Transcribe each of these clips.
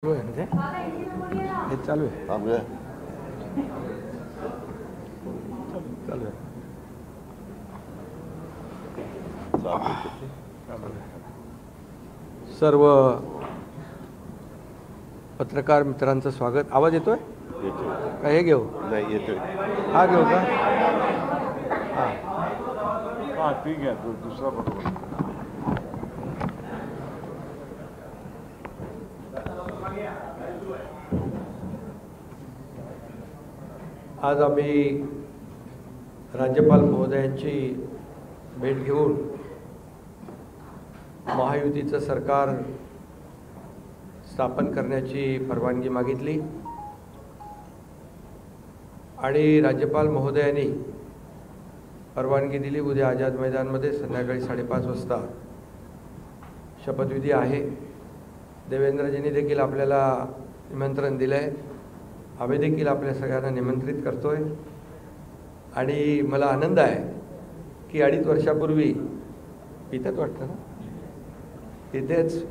चालू आहे ना हे चालू आहे चालू आहे सर्व पत्रकार मित्रांचं स्वागत। आवाज येतोय का? हे घेऊ नाही येतोय हा घेऊ का? हां ठीक आहे तो दुसरा बरोबर। आज आम्ही राज्यपाल महोदयांची भेट घेऊन महायुतीचं सरकार स्थापन करण्याची परवानगी मागितली आणि राज्यपाल महोदयांनी परवानगी दिली। उद्या आझाद मैदानमध्ये संध्याकाळी 5:30 वाजता शपथविधी आहे। देवेंद्रजींनी देखील आपल्याला निमंत्रण दिलं आहे। आम्ही देखील आपल्या सगळ्यांना निमंत्रित करतोय आणि मला आनंद आहे की 2.5 वर्षापूर्वी इथेच वाटतं ना, इथेच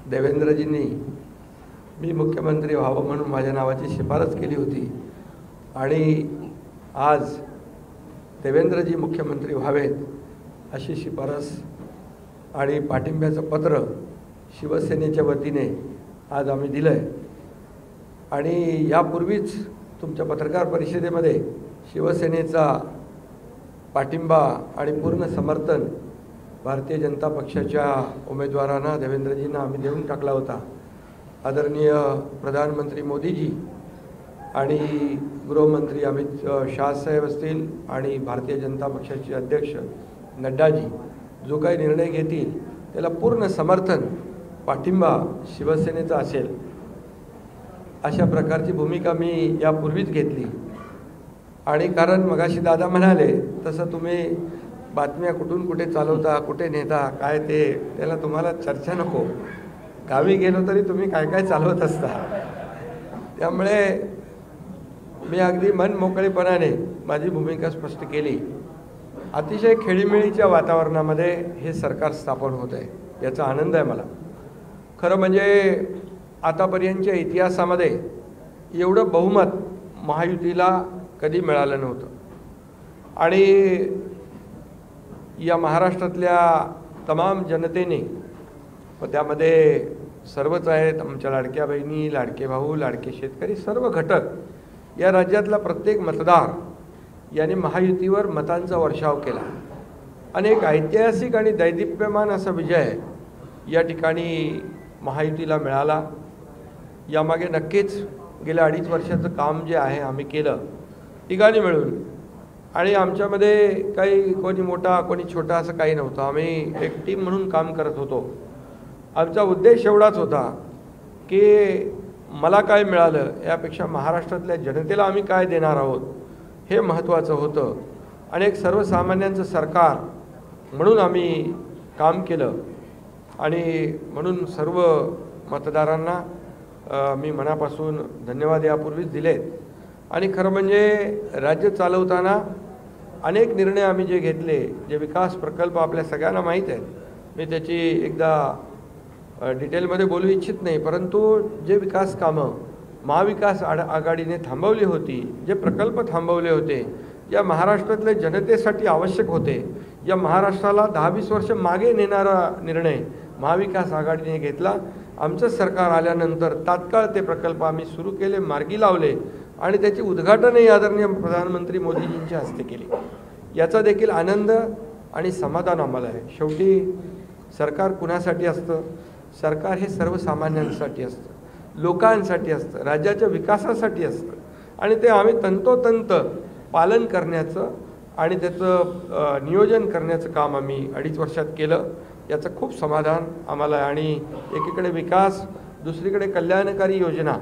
देवेंद्रजींनी मी मुख्यमंत्री व्हावं म्हणून माझ्या नावाची शिफारस केली होती आणि आज देवेंद्रजी मुख्यमंत्री व्हावेत अशी शिफारस आणि पाठिंब्याचं पत्र शिवसेनेच्या वतीने आज आम्ही दिलं आहे। आणि यापूर्वीच तुमच्या पत्रकार परिषदेमध्ये शिवसेनेचा पाठिंबा आणि पूर्ण समर्थन भारतीय जनता पक्षाच्या उमेदवारांना देवेंद्रजींना आम्ही देऊन टाकला होता। आदरणीय प्रधानमंत्री मोदीजी आणि गृहमंत्री अमित शाह साहेब असतील आणि भारतीय जनता पक्षाचे अध्यक्ष नड्डाजी जो काही निर्णय घेतील त्याला पूर्ण समर्थन पाठिंबा शिवसेनेचा असेल अशा प्रकारची भूमिका मी यापूर्वीच घेतली। आणि कारण मगाशी दादा म्हणाले तसं तुम्ही बातम्या कुठून कुठे चालवता, कुठे नेता, काय ते त्याला तुम्हाला चर्चा नको। गावी गेलो तरी तुम्ही काय काय चालवत असता। त्यामुळे मी अगदी मन मोकळेपणाने माझी भूमिका स्पष्ट केली। अतिशय खेळीमेळीच्या वातावरणामध्ये हे सरकार स्थापन होत आहे याचा आनंद आहे मला। खरं म्हणजे आतापर्यंतच्या इतिहासामध्ये एवढं बहुमत महायुतीला कधी मिळालं नव्हतं आणि या महाराष्ट्रातल्या तमाम जनतेने व त्यामध्ये सर्वच आहेत, आमच्या लाडक्या बहिणी, लाडके भाऊ, लाडके शेतकरी, सर्व घटक, या राज्यातला प्रत्येक मतदार याने महायुतीवर मतांचा वर्षाव केला आणि एक ऐतिहासिक आणि दैदिप्यमान असा विजय या ठिकाणी महायुतीला मिळाला। यामागे नक्कीच गेल्या 2.5 वर्षाचं काम जे आहे आम्ही केलं तिघांनी मिळून आणि आमच्यामध्ये काही कोणी मोठा कोणी छोटा असं काही नव्हतं। आम्ही एक टीम म्हणून काम करत होतो। आमचा उद्देश एवढाच होता की मला काय मिळालं यापेक्षा महाराष्ट्रातल्या जनतेला आम्ही काय देणार आहोत हे महत्त्वाचं होतं आणि एक सर्वसामान्यांचं सरकार म्हणून आम्ही काम केलं आणि म्हणून सर्व मतदारांना मी मनापासून धन्यवाद यापूर्वीच दिलेत। आणि खरं म्हणजे राज्य चालवताना अनेक निर्णय आम्ही जे घेतले, जे विकास प्रकल्प आपल्या सगळ्यांना माहीत आहेत, मी त्याची एकदा डिटेलमध्ये बोलू इच्छित नाही, परंतु जे विकास कामं महाविकास आघाडीने थांबवली होती, जे प्रकल्प थांबवले होते, या महाराष्ट्रातल्या जनतेसाठी आवश्यक होते, या महाराष्ट्राला 10-20 वर्ष मागे नेणारा निर्णय महाविकास आघाडीने घेतला। आमचं सरकार आल्यानंतर तात्काळ ते प्रकल्प आम्ही सुरू केले, मार्गी लावले आणि त्याचे उद्घाटनही आदरणीय प्रधानमंत्री मोदीजींच्या हस्ते केले। याचा देखील आनंद आणि समाधान आम्हाला आहे। शेवटी सरकार कुणासाठी असतं? सरकार हे सर्वसामान्यांसाठी असतं, लोकांसाठी असतं, राज्याच्या विकासासाठी असतं आणि ते आम्ही तंतोतंत पालन करण्याचं आणि त्याचं नियोजन करण्याचं काम आम्ही 2.5 वर्षात केलं। याचं खूप समाधान आम्हाला आहे आणि एकीकडे विकास, दुसरीकडे कल्याणकारी योजना,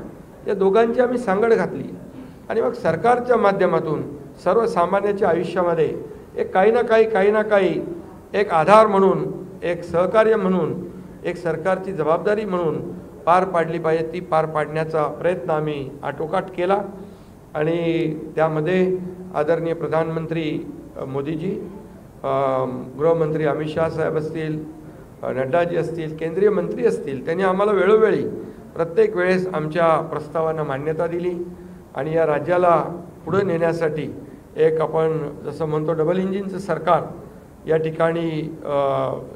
या दोघांची आम्ही सांगड घातली आणि मग सरकारच्या माध्यमातून सर्वसामान्याच्या आयुष्यामध्ये एक काही ना काही एक आधार म्हणून, एक सहकार्य म्हणून, एक सरकारची जबाबदारी म्हणून पार पाडली पाहिजे, ती पार पाडण्याचा प्रयत्न आम्ही आटोकाट केला आणि त्यामध्ये आदरणीय प्रधानमंत्री मोदीजी, गृहमंत्री अमित शाह साहेब असतील, नड्डाजी असतील, केंद्रीय मंत्री असतील, त्यांनी आम्हाला वेळोवेळी प्रत्येक वेळेस आमच्या प्रस्तावांना मान्यता दिली आणि या राज्याला पुढे नेण्यासाठी एक आपण जसं म्हणतो डबल इंजिनचं सरकार या ठिकाणी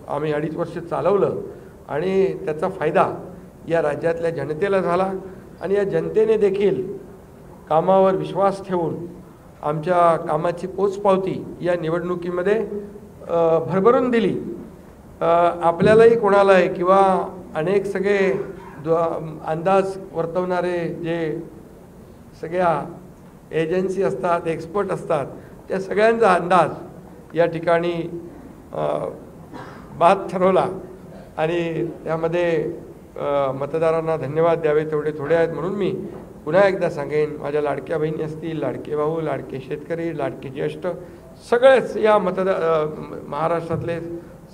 आम्ही 2.5 वर्ष चालवलं आणि त्याचा फायदा या राज्यातल्या जनतेला झाला आणि या जनतेने देखील कामावर विश्वास ठेवून आमच्या कामाची पोचपावती या निवडणुकीमध्ये भरभरून दिली। आपल्यालाही कोणालाही किंवा अनेक सगळे अंदाज वर्तवणारे जे सगळ्या एजन्सी असतात, एक्सपर्ट असतात, त्या सगळ्यांचा अंदाज या ठिकाणी बाद ठरवला आणि त्यामध्ये मतदारांना धन्यवाद द्यावे तेवढे थोडे आहेत। म्हणून मी पुन्हा एकदा सांगेन, माझ्या लाडक्या बहिणी असतील, लाडके भाऊ, लाडके शेतकरी, लाडके ज्येष्ठ, सगळेच या महाराष्ट्रातले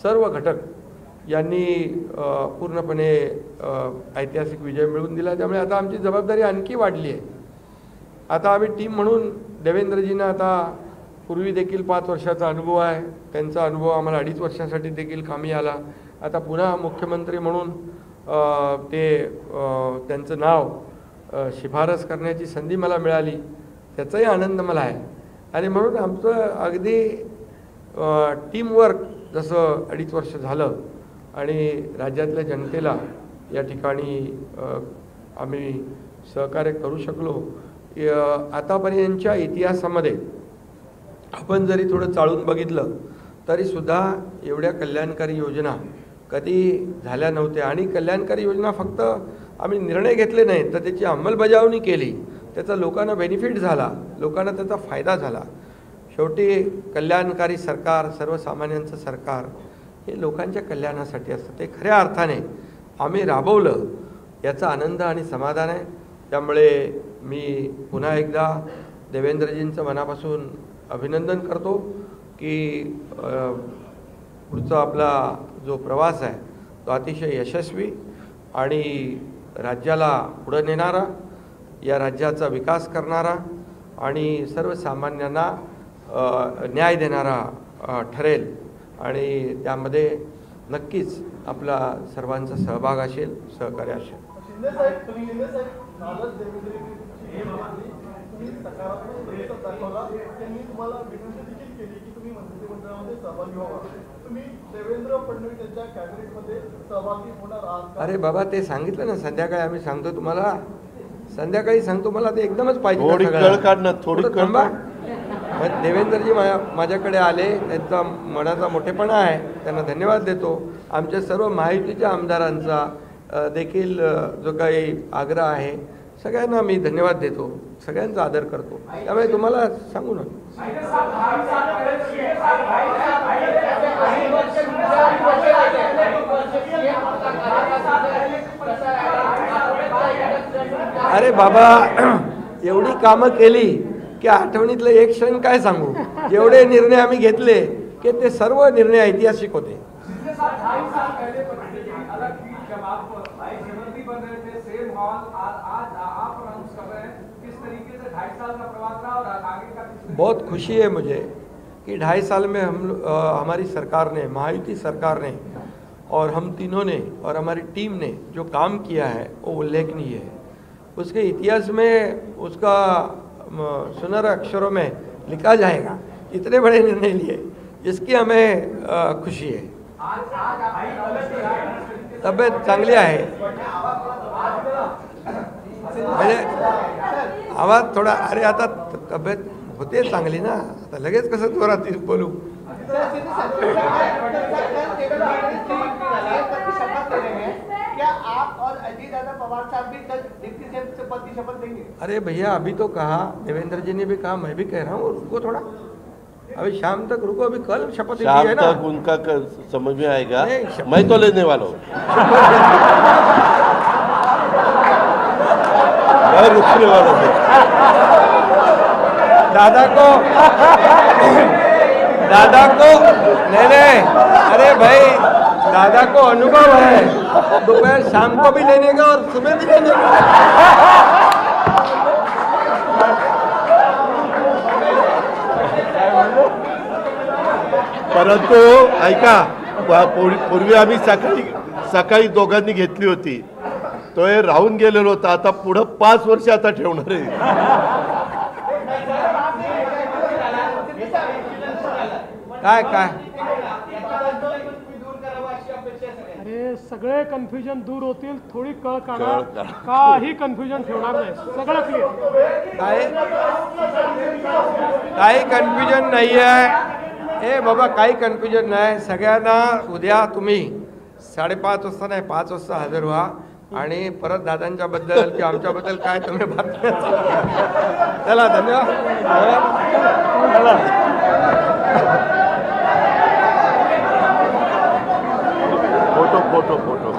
सर्व घटक यांनी पूर्णपणे ऐतिहासिक विजय मिळवून दिला। त्यामुळे आता आमची जबाबदारी आणखी वाढली आहे। आता आम्ही टीम म्हणून देवेंद्रजींना आता पूर्वी देखील 5 वर्षाचा अनुभव आहे, त्यांचा अनुभव आम्हाला 2.5 वर्षासाठी देखील कामी आला। आता पुन्हा मुख्यमंत्री म्हणून त्यांचं नाव शिफारस करण्याची संधी मला मिळाली, त्याचाही आनंद मला आहे। आणि म्हणून आमचं अगदी टीमवर्क जसं 2.5 वर्ष झालं आणि राज्यातल्या जनतेला या ठिकाणी आम्ही सहकार्य करू शकलो। आतापर्यंतच्या इतिहासामध्ये आपण जरी थोडं चाळून बघितलं तरीसुद्धा एवढ्या कल्याणकारी योजना कधी झाल्या नव्हत्या आणि कल्याणकारी योजना फक्त आम्ही निर्णय घेतले नाहीत तर त्याची अंमलबजावणी केली, त्याचा लोकांना बेनिफिट झाला, लोकांना त्याचा फायदा झाला। शेवटी कल्याणकारी सरकार, सर्वसामान्यांचं सरकार हे लोकांच्या कल्याणासाठी असतं, ते खऱ्या अर्थाने आम्ही राबवलं याचा आनंद आणि समाधान आहे। त्यामुळे मी पुन्हा एकदा देवेंद्रजींचं मनापासून अभिनंदन करतो की पुढचा आपला जो प्रवास आहे तो अतिशय यशस्वी आणि राज्याला पुढे नेणारा, या राज्याचा विकास करणारा आणि सर्वसामान्यांना न्याय देणारा ठरेल आणि त्यामध्ये नक्कीच आपला सर्वांचा सहभाग असेल, सहकार्य असेल। अरे बाबा, ते सांगितलं ना संध्याकाळी, आम्ही सांगतो तुम्हाला, संध्याकाळी सांगतो, मला ते एकदमच पाहिजे। देवेंद्रजी माझ्याकडे आले, त्यांचा मनाचा मोठेपणा आहे, त्यांना धन्यवाद देतो। आमच्या सर्व महायुतीच्या आमदारांचा देखील जो काही आग्रह आहे सगळ्यांना मी धन्यवाद देतो, सगळ्यांचा आदर करतो। त्यामुळे तुम्हाला सांगू ना, अरे बाबा, एवढी कामं केली की आठवणीतलं एक क्षण काय सांगू, जेवढे निर्णय आम्ही घेतले की ते सर्व निर्णय ऐतिहासिक होते। बहुत खुशी है मुझे कि 2.5 साल में हमारी सरकार ने, महायुति सरकार ने और हम तीनों ने और हमारी टीम ने जो काम किया है वो उल्लेखनीय है। उसके इतिहास में उसका सुनहरे अक्षरों में लिखा जाएगा। इतने बड़े निर्णय लिए, इसकी हमें खुशी है। तब्येत चांगली आहे, म्हणजे आवाज थोडा, अरे आता तब्येत होते चांगली ना, आता लगेच कसं जोरात बोलू। अरे भैया, अभी तो कहा, देवेंद्र जी ने भी कहा, मैं भी कह रहा हूँ, रुको थोड़ा, अभी शाम तक रुको, अभी कल शपथ ली है ना। शाम तक उनका समझ में आएगा, मैं तो लेने वाला हूँ। मैं रुकने वाला हूँ। दादा को नहीं, अरे भाई, दादा को अनुभव है, दोपहर शाम को भी लेने का और सुबह भी लेने का। परंतु ऐका, पूर्वी आम्ही सकाळी दोघांनी घेतली होती, तो हे राहून गेलेलो होता, आता पुढं 5 वर्ष आता ठेवणार आहे. काय काय अरे सगळे कन्फ्युजन दूर होतील, थोडी कळ काढा, कळ काढा. काही कन्फ्युजन ठेवणार नाही, सगळं क्लिअर. काही कन्फ्युजन नाही आहे. ए बाबा काही कन्फ्युजन नाही. सगळ्यांना उद्या तुम्ही 5:30 वाजता नाही 5 वाजता हजर व्हा आणि परत दादांच्या बद्दल किंवा आमच्याबद्दल काय तुम्ही बातम्या चला धन्यवाद. Photo photo photo